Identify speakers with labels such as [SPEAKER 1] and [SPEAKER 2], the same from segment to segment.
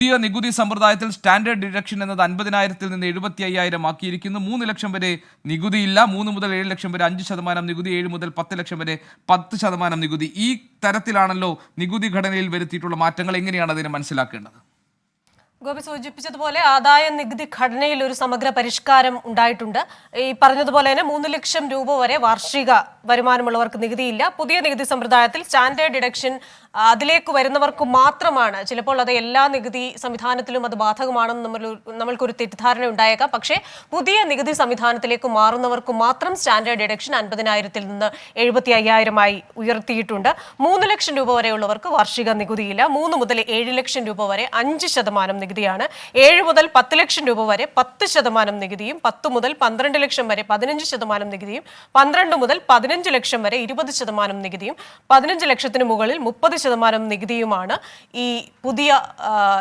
[SPEAKER 1] പുതിയ നികുതി സമ്പ്രദായത്തിൽ സ്റ്റാൻഡേർഡ് ഡിഡക്ഷൻ എന്നത് 50,000-ൽ നിന്ന് 75,000 ആക്കിയിരിക്കുന്നു. 3 ലക്ഷം വരെ നികുതിയില്ല. 3 മുതൽ 7 ലക്ഷം വരെ 5% നികുതി, 7 മുതൽ 10 ലക്ഷം വരെ 10% നികുതി. ഈ തരത്തിലാണല്ലോ നികുതി ഘടനയിൽ വരുത്തിയിട്ടുള്ള മാറ്റങ്ങൾ. എങ്ങനെയാണ് അതിനെ മനസ്സിലാക്കേണ്ടത്?
[SPEAKER 2] ഗോപി സൂചിപ്പിച്ചതുപോലെ ആദായ നികുതി ഘടനയിൽ ഒരു സമഗ്ര പരിഷ്കാരം ഉണ്ടായിട്ടുണ്ട്. ഈ പറഞ്ഞതുപോലെ തന്നെ 3 ലക്ഷം രൂപ വരെ വാർഷിക വരുമാനമുള്ളവർക്ക് നികുതിയില്ല. പുതിയ നികുതി സമ്പ്രദായത്തിൽ സ്റ്റാൻഡേർഡ് ഡിഡക്ഷൻ അതിലേക്ക് വരുന്നവർക്ക് മാത്രമാണ്. ചിലപ്പോൾ അത് എല്ലാ നികുതി സംവിധാനത്തിലും അത് ബാധകമാണെന്ന് നമ്മൾക്കൊരു തെറ്റിദ്ധാരണ ഉണ്ടായേക്കാം. പക്ഷേ പുതിയ നികുതി സംവിധാനത്തിലേക്ക് മാറുന്നവർക്ക് മാത്രം സ്റ്റാൻഡേർഡ് ഡിഡക്ഷൻ 50,000-ൽ നിന്ന് 75,000-ആയി ഉയർത്തിയിട്ടുണ്ട്. 3 ലക്ഷം രൂപ വരെയുള്ളവർക്ക് വാർഷിക നികുതിയില്ല. 3 മുതൽ 7 ലക്ഷം രൂപ വരെ 5% നികുതിയാണ്. 7 മുതൽ 10 ലക്ഷം രൂപ വരെ 10% നികുതിയും, 10 മുതൽ 12 ലക്ഷം വരെ 15% നികുതിയും, 12 മുതൽ 15 ലക്ഷം വരെ 20% നികുതിയും, 15 ലക്ഷത്തിന് മുകളിൽ 30% നികുതിയുമാണ് ഈ പുതിയ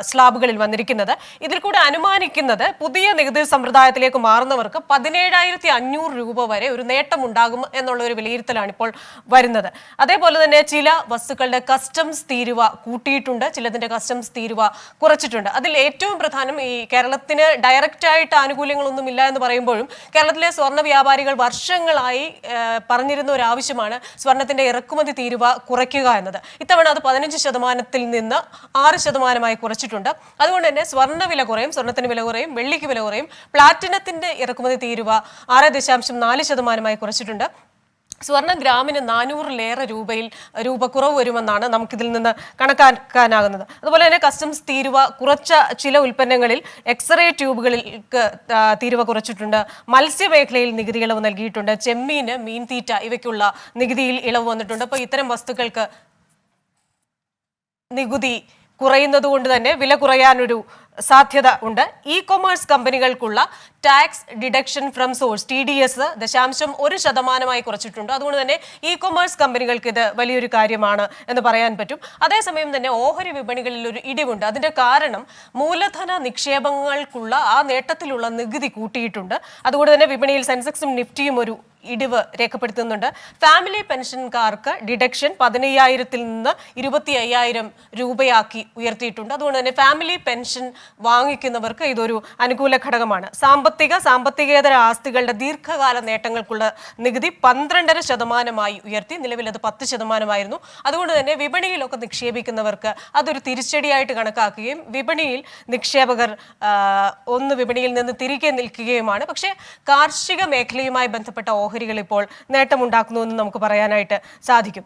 [SPEAKER 2] സ്ലാബുകളിൽ വന്നിരിക്കുന്നത്. ഇതിൽ കൂടെ അനുമാനിക്കുന്നത് പുതിയ നികുതി സമ്പ്രദായത്തിലേക്ക് മാറുന്നവർക്ക് 17,500 രൂപ വരെ ഒരു നേട്ടമുണ്ടാകും എന്നുള്ള ഒരു വിലയിരുത്തലാണ് ഇപ്പോൾ വരുന്നത്. അതേപോലെ തന്നെ ചില വസ്തുക്കളുടെ കസ്റ്റംസ് തീരുവ കൂട്ടിയിട്ടുണ്ട്, ചിലതിന്റെ കസ്റ്റംസ് തീരുവ കുറച്ചിട്ടുണ്ട്. അതിൽ ഏറ്റവും പ്രധാനം ഈ കേരളത്തിന് ഡയറക്റ്റ് ആയിട്ട് ആനുകൂല്യങ്ങളൊന്നും ഇല്ല എന്ന് പറയുമ്പോഴും കേരളത്തിലെ സ്വർണ്ണ വ്യാപാരികൾ വർഷങ്ങളായി പറഞ്ഞിരുന്ന ഒരു ആവശ്യമാണ് സ്വർണത്തിന്റെ ഇറക്കുമതി തീരുവ കുറയ്ക്കുക എന്നത്. ഇത്തവണ അത് 15%-ൽ നിന്ന് 6%-ആയി കുറച്ചിട്ടുണ്ട്. അതുകൊണ്ട് തന്നെ സ്വർണ്ണ വില കുറയും, സ്വർണത്തിന് വില കുറയും, വെള്ളിക്ക് വില കുറയും. പ്ലാറ്റിനത്തിന്റെ ഇറക്കുമതി തീരുവ 6.4%-ആയി കുറച്ചിട്ടുണ്ട്. സ്വർണ്ണ ഗ്രാമിന് 400-ലേറെ രൂപ കുറവ് വരുമെന്നാണ് നമുക്കിതിൽ നിന്ന് കണക്കാക്കാനാകുന്നത്. അതുപോലെ തന്നെ കസ്റ്റംസ് തീരുവ കുറച്ച ചില ഉൽപ്പന്നങ്ങളിൽ എക്സ്റേ ട്യൂബുകൾക്ക് തീരുവ കുറച്ചിട്ടുണ്ട്. മത്സ്യമേഖലയിൽ നികുതി ഇളവ് നൽകിയിട്ടുണ്ട്. ചെമ്മീന്, മീൻതീറ്റ ഇവയ്ക്കുള്ള നികുതിയിൽ ഇളവ് വന്നിട്ടുണ്ട്. അപ്പോൾ ഇത്തരം വസ്തുക്കൾക്ക് നികുതി കുറയുന്നത് കൊണ്ട് തന്നെ വില കുറയാനൊരു സാധ്യത ഉണ്ട്. ഇ കൊമേഴ്സ് കമ്പനികൾക്കുള്ള tax deduction from source TDS 0.1% കുറച്ചിട്ടുണ്ട്. അതുകൊണ്ട് തന്നെ ഇ കൊമേഴ്സ് കമ്പനികൾക്ക് ഇത് വലിയൊരു കാര്യമാണ് എന്ന് പറയാൻ പറ്റും. അതേസമയം തന്നെ ഓഹരി വിപണികളിൽ ഒരു ഇടിവുണ്ട്. അതിന്റെ കാരണം മൂലധന നിക്ഷേപങ്ങൾക്കുള്ള ആ നേട്ടത്തിലുള്ള നികുതി കൂട്ടിയിട്ടുണ്ട്. അതുകൊണ്ട് തന്നെ വിപണിയിൽ സെൻസെക്സും നിഫ്റ്റിയും ഒരു ഇടിവ് രേഖപ്പെടുത്തുന്നുണ്ട്. ഫാമിലി പെൻഷൻകാർക്ക് ഡിഡക്ഷൻ 15,000-ൽ നിന്ന് 25,000 രൂപയാക്കി ഉയർത്തിയിട്ടുണ്ട്. അതുകൊണ്ട് തന്നെ ഫാമിലി പെൻഷൻ വാങ്ങിക്കുന്നവർക്ക് ഇതൊരു അനുകൂല ഘടകമാണ്. സാമ്പത്തികേതര ആസ്തികളുടെ ദീർഘകാല നേട്ടങ്ങൾക്കുള്ള നികുതി 12% ഉയർത്തി. നിലവിൽ അത് 10%. അതുകൊണ്ട് തന്നെ വിപണിയിലൊക്കെ നിക്ഷേപിക്കുന്നവർക്ക് അതൊരു തിരിച്ചടിയായിട്ട് കണക്കാക്കുകയും വിപണിയിൽ നിക്ഷേപകർ വിപണിയിൽ നിന്ന് തിരികെ നിൽക്കുകയുമാണ്. പക്ഷേ കാർഷിക മേഖലയുമായി ബന്ധപ്പെട്ട ഓഹരികൾ ഇപ്പോൾ നേട്ടമുണ്ടാക്കുന്നുവെന്ന് നമുക്ക് പറയാനായിട്ട് സാധിക്കും.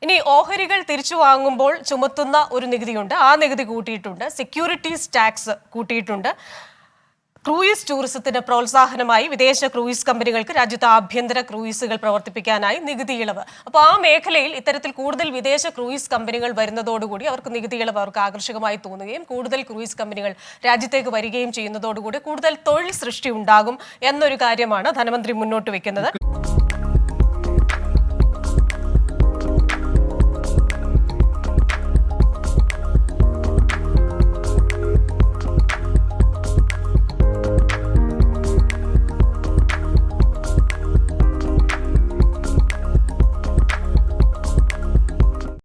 [SPEAKER 2] ഇനി ഓഹരികൾ തിരിച്ചു വാങ്ങുമ്പോൾ ചുമത്തുന്ന ഒരു നികുതിയുണ്ട്. ആ നികുതി കൂട്ടിയിട്ടുണ്ട്. സെക്യൂരിറ്റീസ് ടാക്സ് കൂട്ടിയിട്ടുണ്ട്. ക്രൂയിസ് ടൂറിസത്തിന് പ്രോത്സാഹനമായി വിദേശ ക്രൂയിസ് കമ്പനികൾക്ക് രാജ്യത്ത് ആഭ്യന്തര ക്രൂയിസുകൾ പ്രവർത്തിപ്പിക്കാനായി നികുതി ഇളവ്. അപ്പോൾ ആ മേഖലയിൽ ഇത്തരത്തിൽ കൂടുതൽ വിദേശ ക്രൂയിസ് കമ്പനികൾ വരുന്നതോടുകൂടി അവർക്ക് നികുതി ഇളവ് അവർക്ക് ആകർഷകമായി തോന്നുകയും കൂടുതൽ ക്രൂയിസ് കമ്പനികൾ രാജ്യത്തേക്ക് വരികയും ചെയ്യുന്നതോടുകൂടി കൂടുതൽ തൊഴിൽ സൃഷ്ടി ഉണ്ടാകും എന്നൊരു കാര്യമാണ് ധനമന്ത്രി മുന്നോട്ട് വെക്കുന്നത്.